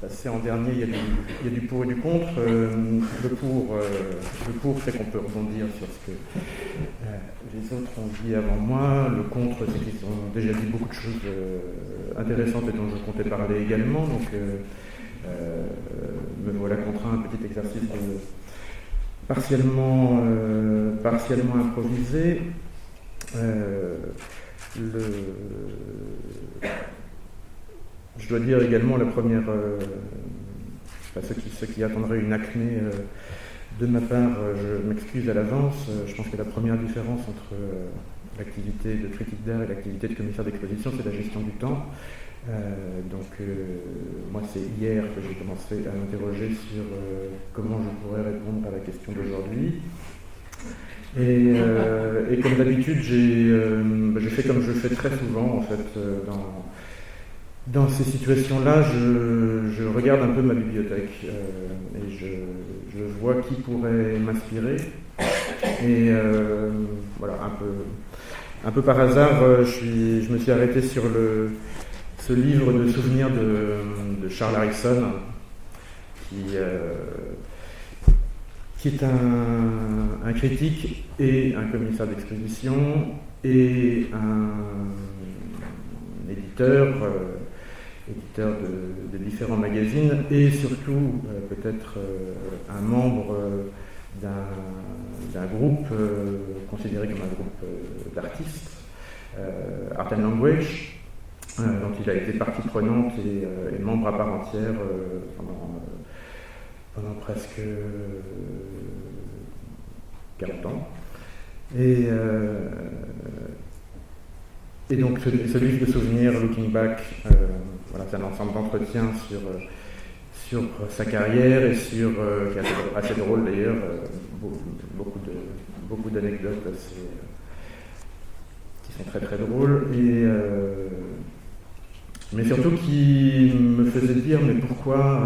passer en dernier, il y a du pour et du contre. Le pour, c'est qu'on peut rebondir sur ce que les autres ont dit avant moi. Le contre, c'est qu'ils ont déjà dit beaucoup de choses intéressantes et dont je comptais parler également. Donc, me voilà contraint à un petit exercice partiellement improvisé. Je dois dire également la première, ceux qui attendraient une acmé de ma part, je m'excuse à l'avance. Je pense que la première différence entre l'activité de critique d'art et l'activité de commissaire d'exposition, c'est la gestion du temps. Moi, c'est hier que j'ai commencé à m'interroger sur comment je pourrais répondre à la question d'aujourd'hui. Et comme d'habitude, j'ai fait comme je fais très souvent, en fait, dans ces situations-là, je regarde un peu ma bibliothèque et je vois qui pourrait m'inspirer. Et voilà, un peu par hasard, je me suis arrêté sur ce livre de souvenirs de Charles Harrison, qui est un critique et un commissaire d'exposition et un éditeur de différents magazines et surtout peut-être un membre d'un groupe considéré comme un groupe d'artistes, Art and Language, dont il a été partie prenante et membre à part entière pendant presque 40 ans. Et donc ce livre de souvenirs, Looking Back, voilà, c'est un ensemble d'entretiens sur sa carrière et qui est assez drôle d'ailleurs, beaucoup d'anecdotes qui sont très très drôles, mais surtout qui me faisait dire mais pourquoi,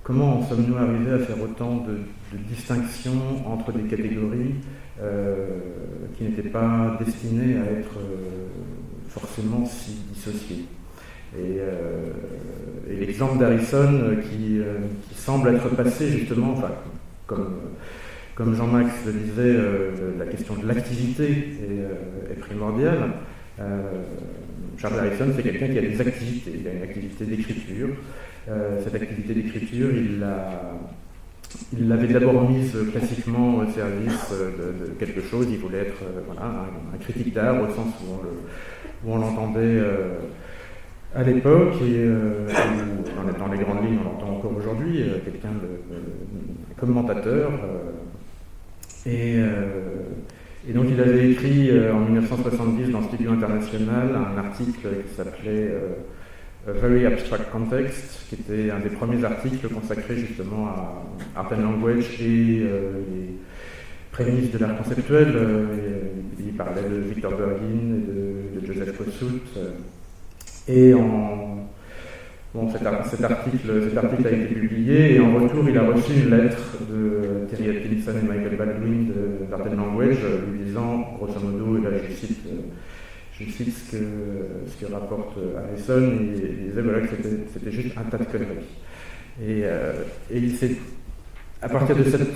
comment en sommes-nous arrivés à faire autant de distinctions entre des catégories qui n'étaient pas destinées à être forcément si dissociées. Et l'exemple d'Harrison qui semble être passé justement, enfin, comme Jean-Max le disait, la question de l'activité est primordiale. Charles Harrison, c'est quelqu'un qui a des activités. Il a une activité d'écriture. Cette activité d'écriture, il l'avait d'abord mise classiquement au service de quelque chose. Il voulait être un critique d'art au sens où on l'entendait à l'époque et dans les grandes lignes, on l'entend encore aujourd'hui, quelqu'un de commentateur. Et donc il avait écrit en 1970 dans Studio International un article qui s'appelait A Very Abstract Context, qui était un des premiers articles consacrés justement à Art and Language et les prémices de l'art conceptuel. Il parlait de Victor Bergin et de Joseph Kossut. Et cet article a été publié et en retour il a reçu une lettre de Terry Atkinson et Michael Baldwin d'Art and Language lui disant grosso modo, et là je cite ce que rapporte Harrison, et il disait voilà, que c'était juste un tas de conneries. Et à partir de cette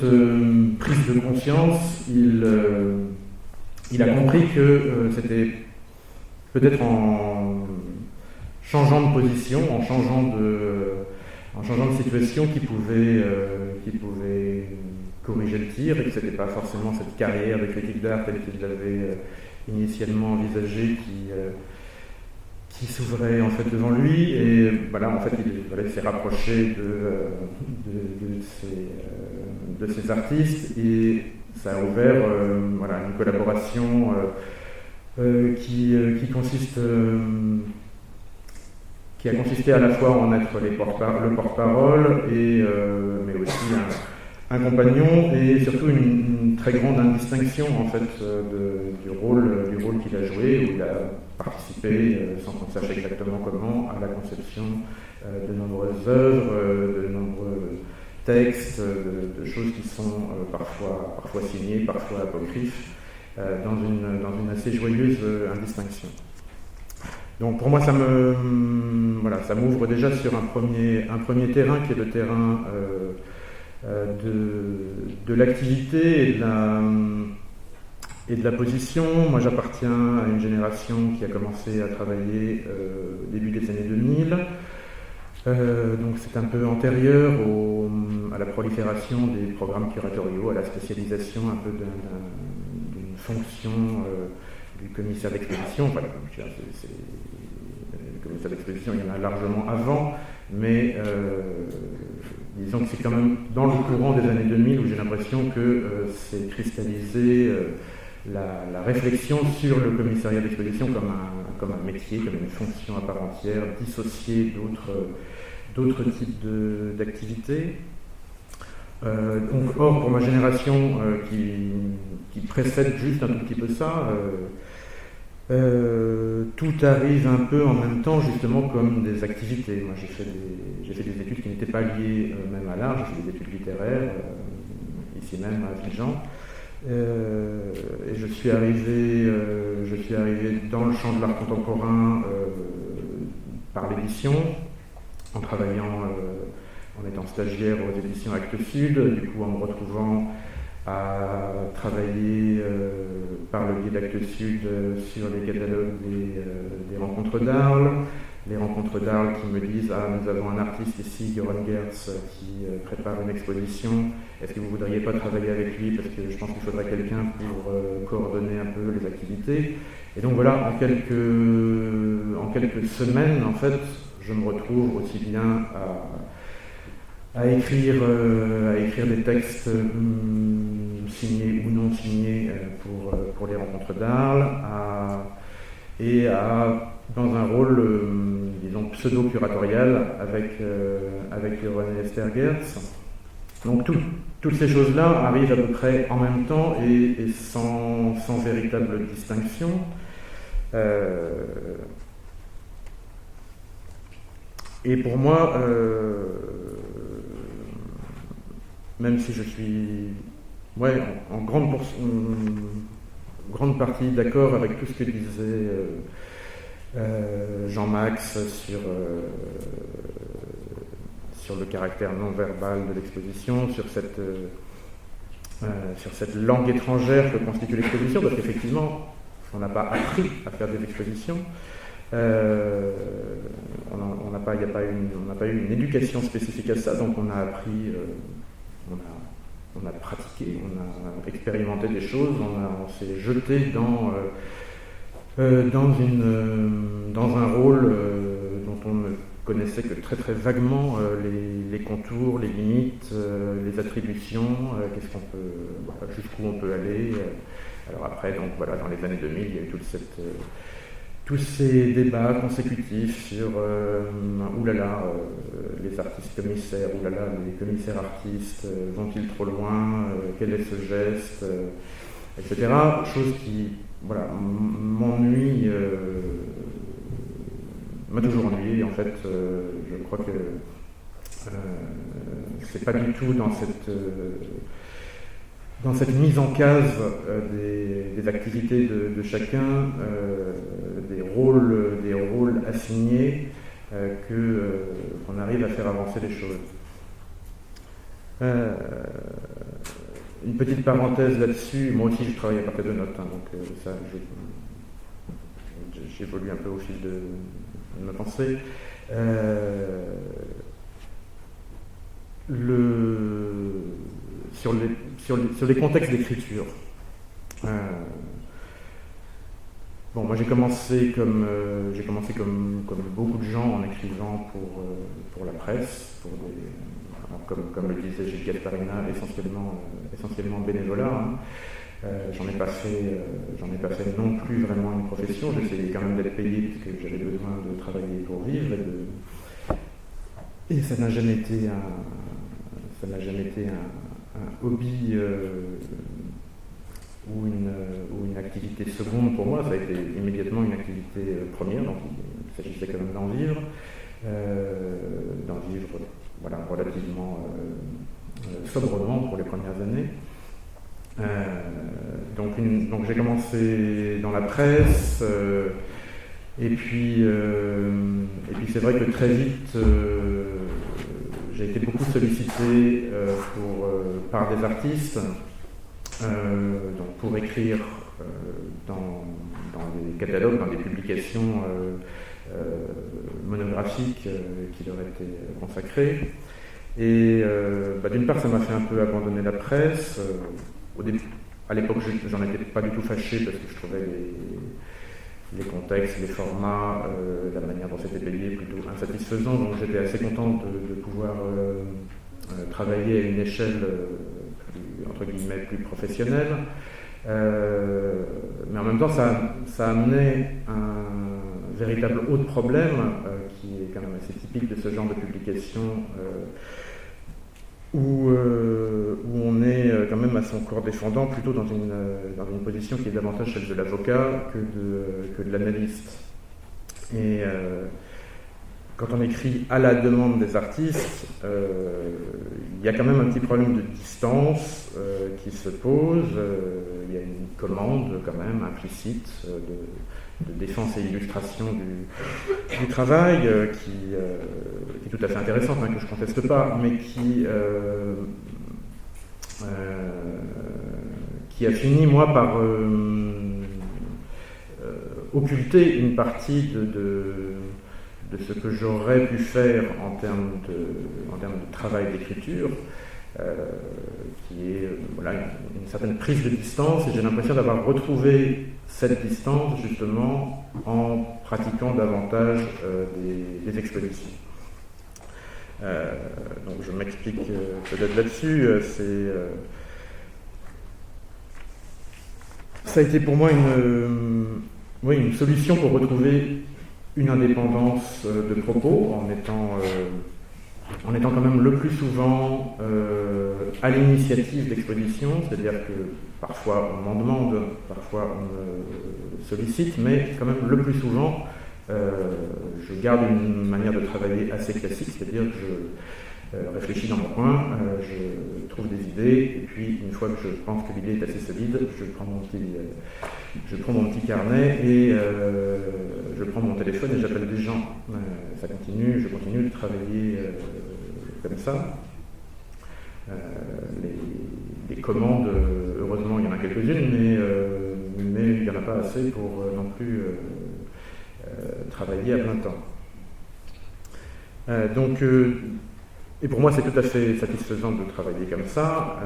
prise de conscience, il a compris que c'était peut-être en changeant de position, en changeant de situation qui pouvait corriger le tir, et que ce n'était pas forcément cette carrière de critique d'art telle qu'il l'avait initialement envisagée qui s'ouvrait en fait devant lui. Et voilà, en fait il s'est rapproché de ces artistes, et ça a ouvert une collaboration qui a consisté à la fois en être le porte-parole mais aussi un compagnon, et surtout une très grande indistinction en fait du rôle qu'il a joué, où il a participé sans qu'on sache exactement comment à la conception de nombreuses œuvres, de nombreux textes, de choses qui sont parfois signées, parfois apocryphes, dans une assez joyeuse indistinction. Donc pour moi, ça m'ouvre déjà sur un premier terrain qui est le terrain de l'activité et de la position. Moi, j'appartiens à une génération qui a commencé à travailler au début des années 2000. Donc c'est un peu antérieur à la prolifération des programmes curatoriaux, à la spécialisation un peu d'une fonction du commissaire d'exposition. Voilà, le commissaire d'exposition, il y en a largement avant, mais disons que c'est quand même dans le courant des années 2000 où j'ai l'impression que s'est cristallisé la réflexion sur le commissariat d'exposition comme un métier, comme une fonction à part entière, dissociée d'autres types d'activités. Or, pour ma génération qui précède juste un tout petit peu ça, tout arrive un peu en même temps, justement, comme des activités. Moi, j'ai fait des études qui n'étaient pas liées même à l'art, j'ai fait des études littéraires, ici même à Abidjan. Et je suis arrivé dans le champ de l'art contemporain par l'édition, en travaillant, en étant stagiaire aux éditions Actes Sud, du coup en me retrouvant à travailler par le biais d'Actes Sud sur les catalogues des rencontres d'Arles. Les rencontres d'Arles qui me disent « Ah, nous avons un artiste ici, Göran Gertz, qui prépare une exposition. Est-ce que vous ne voudriez pas travailler avec lui? Parce que je pense qu'il faudrait quelqu'un pour coordonner un peu les activités. » Et donc voilà, en quelques semaines, en fait, je me retrouve aussi bien à écrire des textes signés ou non signés pour les rencontres d'Arles, dans un rôle, disons, pseudo-curatorial avec René Esther Gertz. Donc toutes ces choses-là arrivent à peu près en même temps et sans véritable distinction. Et pour moi, même si je suis en grande partie d'accord avec tout ce que disait Jean-Max sur le caractère non verbal de l'exposition, sur cette langue étrangère que constitue l'exposition, parce qu'effectivement, on n'a pas appris à faire des expositions. On n'a pas eu une éducation spécifique à ça, donc on a appris, on a pratiqué, on a expérimenté des choses, on s'est jeté dans un rôle dont on ne connaissait que très très vaguement les contours, les limites, les attributions, jusqu'où on peut aller. Alors après, donc voilà, dans les années 2000, il y a eu tous ces débats consécutifs sur les artistes commissaires, les commissaires artistes, vont-ils trop loin, quel est ce geste, etc. Chose qui, m'ennuie, m'a toujours ennuyé en fait. Je crois que c'est pas du tout dans cette mise en case des activités de chacun, des rôles assignés, qu'on arrive à faire avancer les choses. Une petite parenthèse là-dessus, moi aussi je travaille à partir de notes, donc ça j'évolue un peu au fil de ma pensée. Sur les contextes d'écriture. Moi j'ai commencé comme beaucoup de gens en écrivant pour la presse, comme le disait Gilles Gasparina, essentiellement bénévolat. J'en ai pas fait non plus vraiment une profession. J'essayais quand même d'être payé parce que j'avais besoin de travailler pour vivre et ça n'a jamais été un hobby ou une activité seconde pour moi. Ça a été immédiatement une activité première, donc il s'agissait quand même d'en vivre relativement sobrement pour les premières années. Donc j'ai commencé dans la presse, Et puis c'est vrai que très vite, j'ai été beaucoup sollicité par des artistes donc pour écrire dans des catalogues, dans des publications monographiques qui leur étaient consacrées. Et d'une part, ça m'a fait un peu abandonner la presse. À l'époque, j'en étais pas du tout fâché parce que je trouvais les contextes, les formats, la manière dont c'était payé plutôt insatisfaisant. Donc j'étais assez content de pouvoir travailler à une échelle entre guillemets plus professionnelle. Mais en même temps, ça amenait un véritable autre problème qui est quand même assez typique de ce genre de publication où on est quand même à son corps défendant, plutôt dans une position qui est davantage celle de l'avocat que de l'analyste. Et quand on écrit à la demande des artistes, il y a quand même un petit problème de distance qui se pose. Il y a une commande quand même implicite de défense et illustration du travail qui est tout à fait intéressante, que je ne conteste pas, mais qui a fini, moi, par occulter une partie de ce que j'aurais pu faire en termes de travail d'écriture, qui est une certaine prise de distance, et j'ai l'impression d'avoir retrouvé cette distance justement en pratiquant davantage des expositions. Donc je m'explique peut-être là-dessus. Ça a été pour moi une solution pour retrouver une indépendance de propos en étant quand même le plus souvent à l'initiative d'expositions, c'est-à-dire que parfois on m'en demande, parfois on me sollicite, mais quand même le plus souvent je garde une manière de travailler assez classique, c'est-à-dire que je réfléchis dans mon coin, je trouve des idées, et puis une fois que je pense que l'idée est assez solide, je prends mon petit carnet et je prends mon téléphone et j'appelle des gens. Je continue de travailler comme ça. Les commandes, heureusement il y en a quelques-unes, mais il n'y en a pas assez pour non plus travailler à plein temps. Et pour moi, c'est tout à fait satisfaisant de travailler comme ça.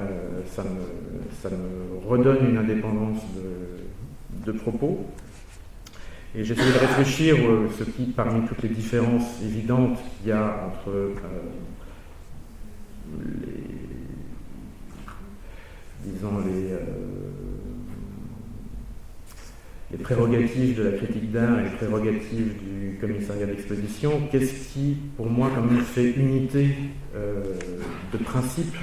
Ça me redonne une indépendance de propos. Et j'ai essayé de réfléchir ce qui, parmi toutes les différences évidentes qu'il y a entre les prérogatives de la critique d'art et les prérogatives du commissariat d'exposition, qu'est-ce qui, pour moi, quand même fait unité de principe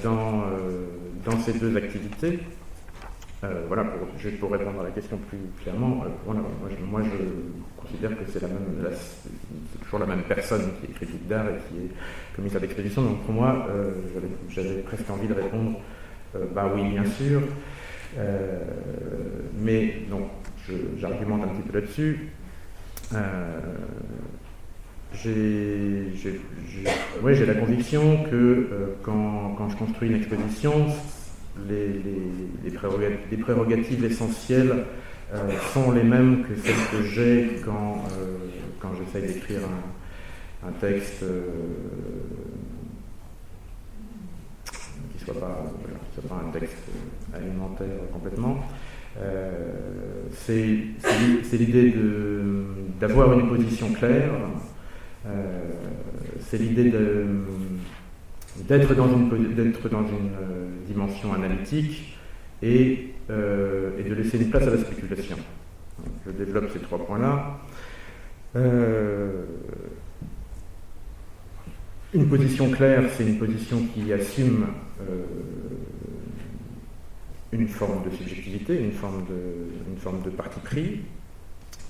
dans ces deux activités. Pour répondre à la question plus clairement, moi je considère que c'est toujours la même personne qui est critique d'art et qui est commissaire d'exposition, donc pour moi, j'avais presque envie de répondre oui, bien sûr. Mais donc j'argumente un petit peu là-dessus. J'ai la conviction que quand je construis une exposition, les prérogatives essentielles sont les mêmes que celles que j'ai quand j'essaye d'écrire un texte qui soit pas un texte alimentaire complètement. C'est l'idée d'avoir une position claire, c'est l'idée d'être dans une dimension analytique et de laisser une place à la spéculation. Je développe ces trois points-là. Une position claire, c'est une position qui assume une forme de subjectivité, une forme de parti pris,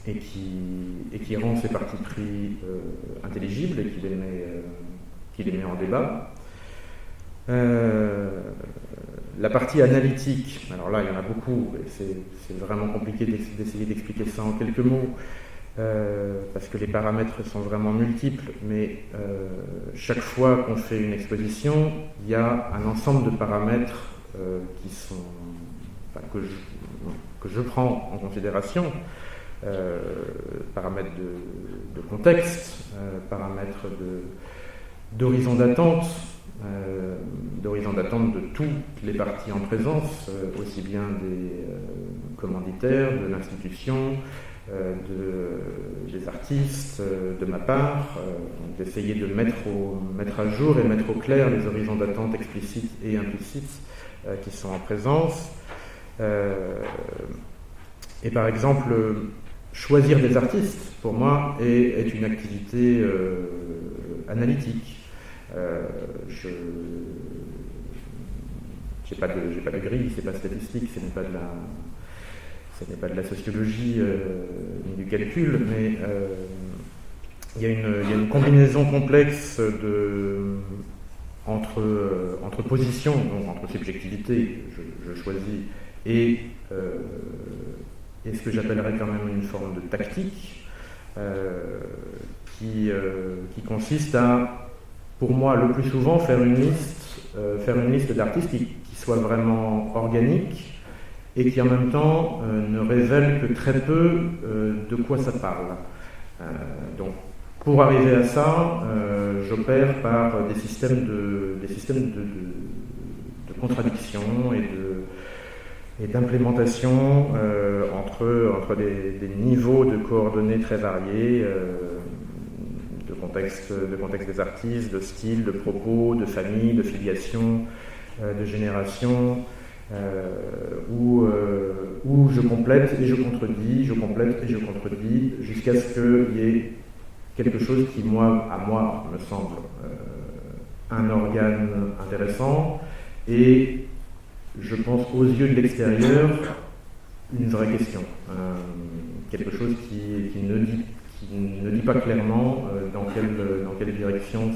et qui rend ces partis pris intelligibles et qui les met en débat. La partie analytique, alors là il y en a beaucoup, et c'est vraiment compliqué d'essayer d'expliquer ça en quelques mots, parce que les paramètres sont vraiment multiples, mais chaque fois qu'on fait une exposition, il y a un ensemble de paramètres qui sont, enfin, que je prends en considération, paramètres de contexte, paramètres d'horizon d'attente, de toutes les parties en présence, aussi bien des commanditaires, de l'institution, des artistes, de ma part, d'essayer de mettre à jour et mettre au clair les horizons d'attente explicites et implicites qui sont en présence. Et par exemple, choisir des artistes, pour moi, est une activité analytique. Je n'ai pas de grille, c'est pas statistique, ce n'est pas de la sociologie ni du calcul, mais il y a une combinaison complexe entre positions, donc entre subjectivité, je choisis, et ce que j'appellerais quand même une forme de tactique qui consiste à, pour moi, le plus souvent, faire une liste d'artistes qui soit vraiment organique et qui en même temps ne révèle que très peu de quoi ça parle. Donc, pour arriver à ça, j'opère par des systèmes de contradiction et d'implémentation entre des niveaux de coordonnées très variés, de contexte des artistes, de style, de propos, de famille, de filiation, de génération, où je complète et je contredis, je complète et je contredis, jusqu'à ce qu'il y ait quelque chose qui, à moi, me semble un organe intéressant, et je pense aux yeux de l'extérieur une vraie question, quelque chose qui ne dit pas clairement dans quelle direction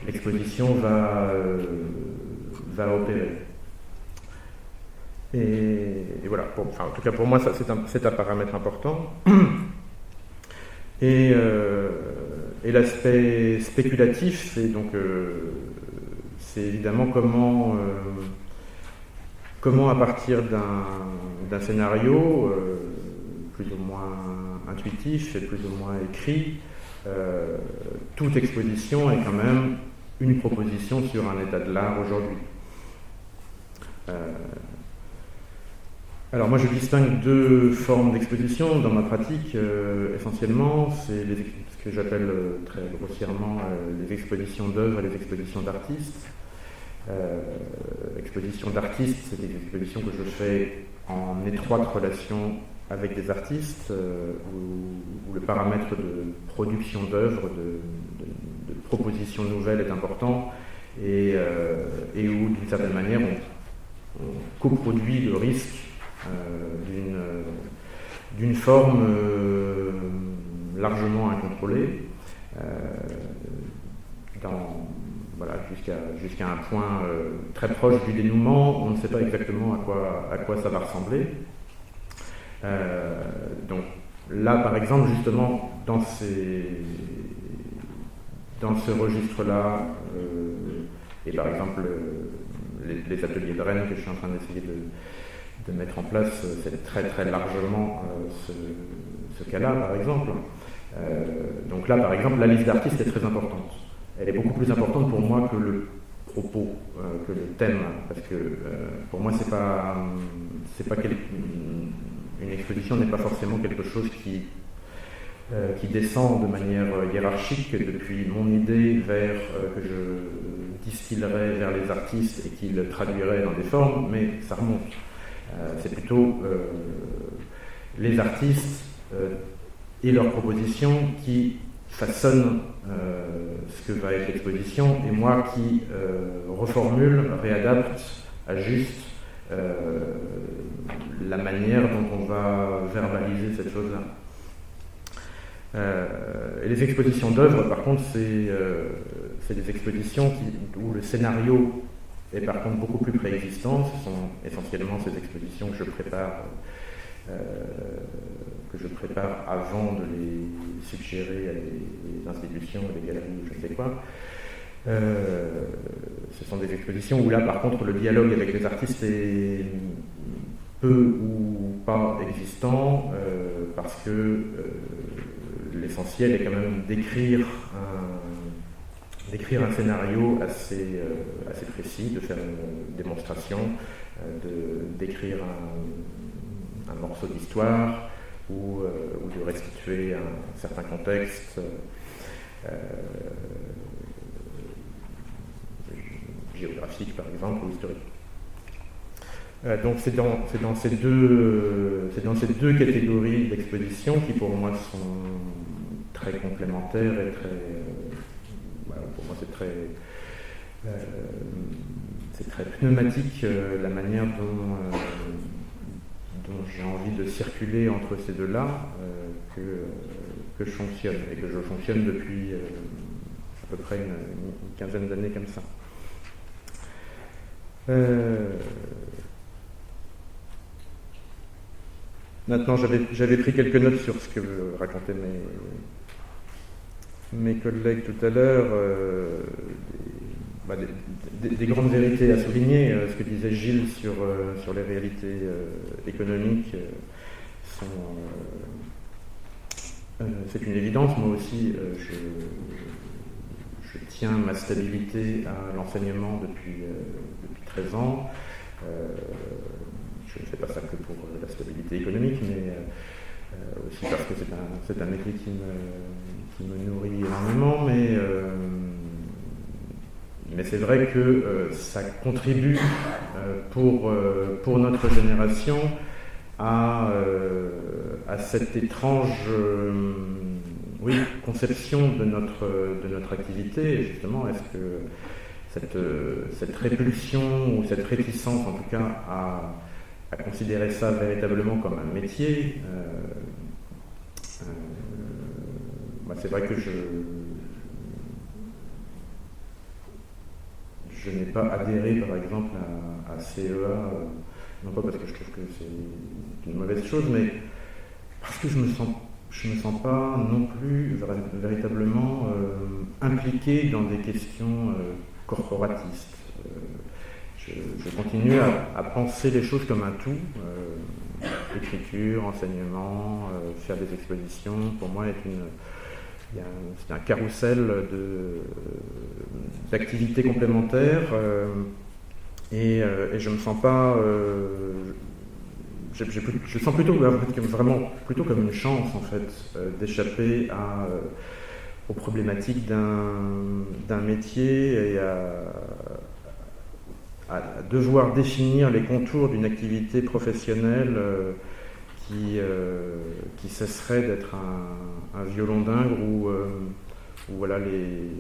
l'exposition va opérer. Et voilà, en tout cas pour moi, c'est un paramètre important. Et l'aspect spéculatif, c'est évidemment comment à partir d'un scénario plus ou moins intuitif et plus ou moins écrit, toute exposition est quand même une proposition sur un état de l'art aujourd'hui. Alors moi je distingue deux formes d'exposition dans ma pratique. Essentiellement, c'est ce que j'appelle très grossièrement les expositions d'œuvres et les expositions d'artistes. Expositions d'artistes, c'est des expositions que je fais en étroite relation avec des artistes, où le paramètre de production d'œuvres, de propositions nouvelles est important, et où d'une certaine manière on coproduit le risque d'une forme largement incontrôlée, jusqu'à un point très proche du dénouement. On ne sait pas exactement à quoi ça va ressembler. Donc là, par exemple, justement, dans ce registre-là, et par exemple les ateliers de Rennes que je suis en train d'essayer de mettre en place, c'est très très largement ce cas-là, par exemple. Donc là, par exemple, la liste d'artistes est très importante. Elle est beaucoup plus importante pour moi que le propos, que le thème, parce que pour moi, une exposition n'est pas forcément quelque chose qui descend de manière hiérarchique depuis mon idée que je distillerais vers les artistes et qu'ils traduiraient dans des formes, mais ça remonte. C'est plutôt les artistes et leurs propositions qui façonnent ce que va être l'exposition, et moi qui reformule, réadapte, ajuste la manière dont on va verbaliser cette chose-là. Et les expositions d'œuvres, par contre, c'est des expositions où le scénario est par contre beaucoup plus préexistant. Ce sont essentiellement ces expositions que je prépare avant de les suggérer à des institutions, à des galeries, je ne sais quoi. Ce sont des expositions où là, par contre, le dialogue avec les artistes est peu ou pas existant, parce que l'essentiel est quand même d'écrire un scénario assez précis, de faire une démonstration, d'écrire un morceau d'histoire ou de restituer un certain contexte géographique par exemple ou historique. Donc c'est dans ces deux catégories d'exposition qui pour moi sont très complémentaires et pour moi c'est très pneumatique la manière dont j'ai envie de circuler entre ces deux-là que je fonctionne et que je fonctionne depuis à peu près une quinzaine d'années comme ça. Maintenant, j'avais pris quelques notes sur ce que racontaient mes collègues tout à l'heure, des grandes vérités à souligner. Ce que disait Gilles sur les réalités économiques, c'est une évidence. Moi aussi, je tiens ma stabilité à l'enseignement depuis 13 ans. Je ne fais pas ça que pour la stabilité économique, mais aussi parce que c'est un métier qui me nourrit énormément, mais c'est vrai que ça contribue pour notre génération à cette étrange conception de notre activité. Et justement, est-ce que cette répulsion ou cette réticence, en tout cas, à considérer ça véritablement comme un métier, c'est vrai que je n'ai pas adhéré par exemple à CEA, non pas parce que je trouve que c'est une mauvaise chose, mais parce que je me sens pas non plus véritablement impliqué dans des questions corporatistes. Je continue à penser les choses comme un tout. Écriture, enseignement, faire des expositions, pour moi c'est un carrousel d'activités complémentaires, et je me sens pas. Je sens plutôt vraiment plutôt comme une chance en fait d'échapper aux problématiques d'un métier et à devoir définir les contours d'une activité professionnelle qui cesserait d'être un violon d'Ingres où voilà, les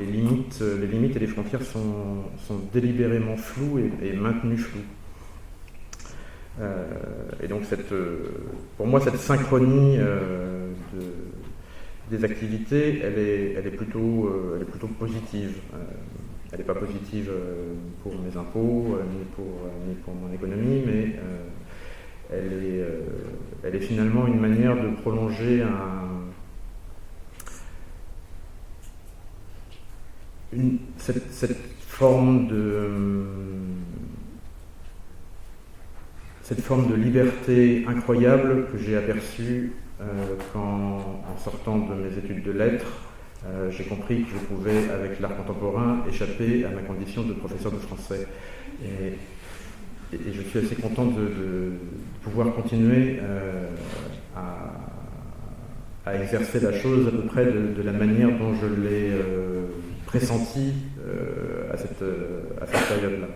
limites et les frontières sont délibérément floues et maintenues floues. Et donc pour moi cette synchronie des activités, elle est plutôt positive. Elle n'est pas positive pour mes impôts ni pour mon économie, mais elle est finalement une manière de prolonger cette forme de liberté incroyable que j'ai aperçue quand, en sortant de mes études de lettres, j'ai compris que je pouvais, avec l'art contemporain, échapper à ma condition de professeur de français. Et je suis assez content de pouvoir continuer à exercer la chose à peu près de la manière dont je l'ai pressenti à cette période-là.